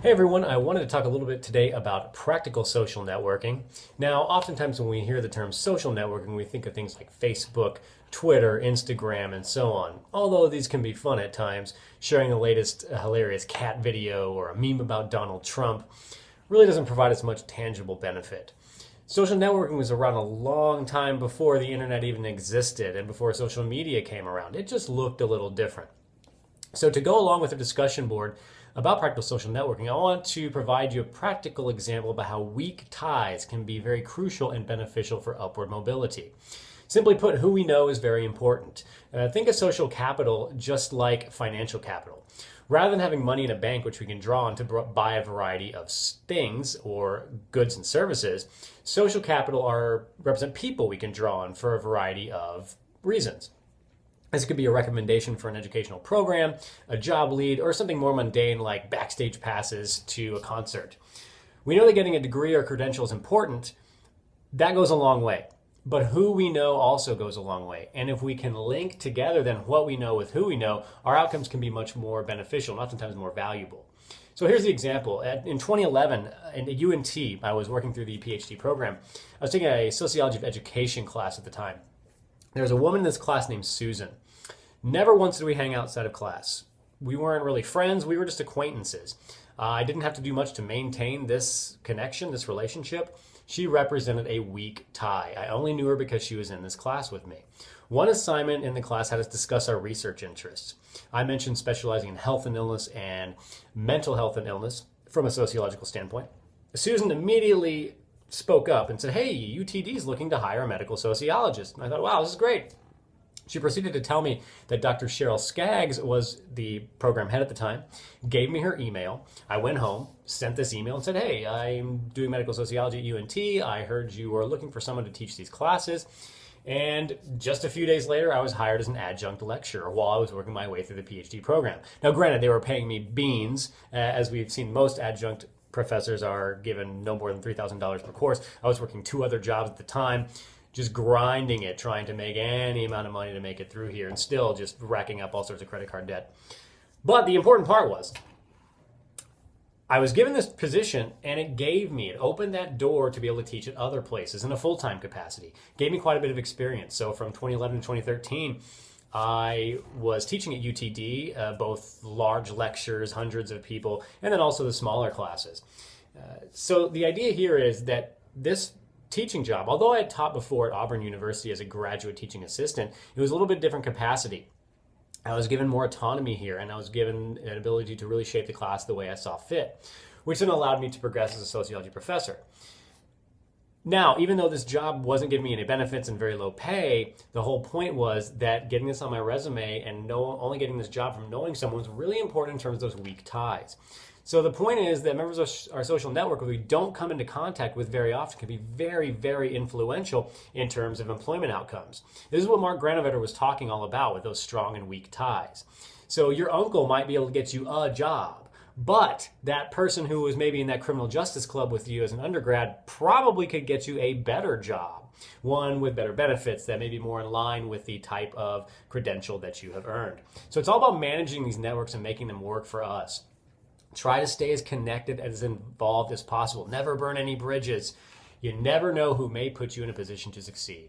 Hey everyone, I wanted to talk a little bit today about practical social networking. Now, oftentimes when we hear the term social networking, we think of things like Facebook, Twitter, Instagram, and so on. Although these can be fun at times, sharing the latest hilarious cat video or a meme about Donald Trump really doesn't provide us much tangible benefit. Social networking was around a long time before the internet even existed and before social media came around. It just looked a little different. So to go along with the discussion board about practical social networking, I want to provide you a practical example about how weak ties can be very crucial and beneficial for upward mobility. Simply put, who we know is very important. Think of social capital just like financial capital. Rather than having money in a bank which we can draw on to buy a variety of things or goods and services, social capital represent people we can draw on for a variety of reasons. This could be a recommendation for an educational program, a job lead, or something more mundane like backstage passes to a concert. We know that getting a degree or credential is important. That goes a long way. But who we know also goes a long way. And if we can link together then what we know with who we know, our outcomes can be much more beneficial, and oftentimes more valuable. So here's the example. In 2011, at UNT, I was working through the PhD program. I was taking a sociology of education class at the time. There was a woman in this class named Susan. Never once did we hang outside of class. We weren't really friends, we were just acquaintances. I didn't have to do much to maintain this connection, this relationship. She represented a weak tie. I only knew her because she was in this class with me. One assignment in the class had us discuss our research interests. I mentioned specializing in health and illness and mental health and illness from a sociological standpoint. Susan immediately spoke up and said, "Hey, UTD is looking to hire a medical sociologist." And I thought, wow, this is great. She proceeded to tell me that Dr. Cheryl Skaggs was the program head at the time, gave me her email. I went home, sent this email and said, "Hey, I'm doing medical sociology at UNT. I heard you were looking for someone to teach these classes." And just a few days later, I was hired as an adjunct lecturer while I was working my way through the PhD program. Now, granted, they were paying me beans, as we've seen most adjunct professors are given no more than $3,000 per course. I was working two other jobs at the time, just grinding it, trying to make any amount of money to make it through here, and still just racking up all sorts of credit card debt. But the important part was, I was given this position and it opened that door to be able to teach at other places in a full-time capacity. Gave me quite a bit of experience. So from 2011 to 2013, I was teaching at UTD, both large lectures, hundreds of people, and then also the smaller classes. So the idea here is that this teaching job, although I had taught before at Auburn University as a graduate teaching assistant, it was a little bit different capacity. I was given more autonomy here, and I was given an ability to really shape the class the way I saw fit, which then allowed me to progress as a sociology professor. Now, even though this job wasn't giving me any benefits and very low pay, the whole point was that getting this on my resume and only getting this job from knowing someone was really important in terms of those weak ties. So the point is that members of our social network who we don't come into contact with very often can be very, very influential in terms of employment outcomes. This is what Mark Granovetter was talking all about with those strong and weak ties. So your uncle might be able to get you a job, but that person who was maybe in that criminal justice club with you as an undergrad probably could get you a better job, one with better benefits that may be more in line with the type of credential that you have earned. So it's all about managing these networks and making them work for us. Try to stay as connected, as involved as possible. Never burn any bridges. You never know who may put you in a position to succeed.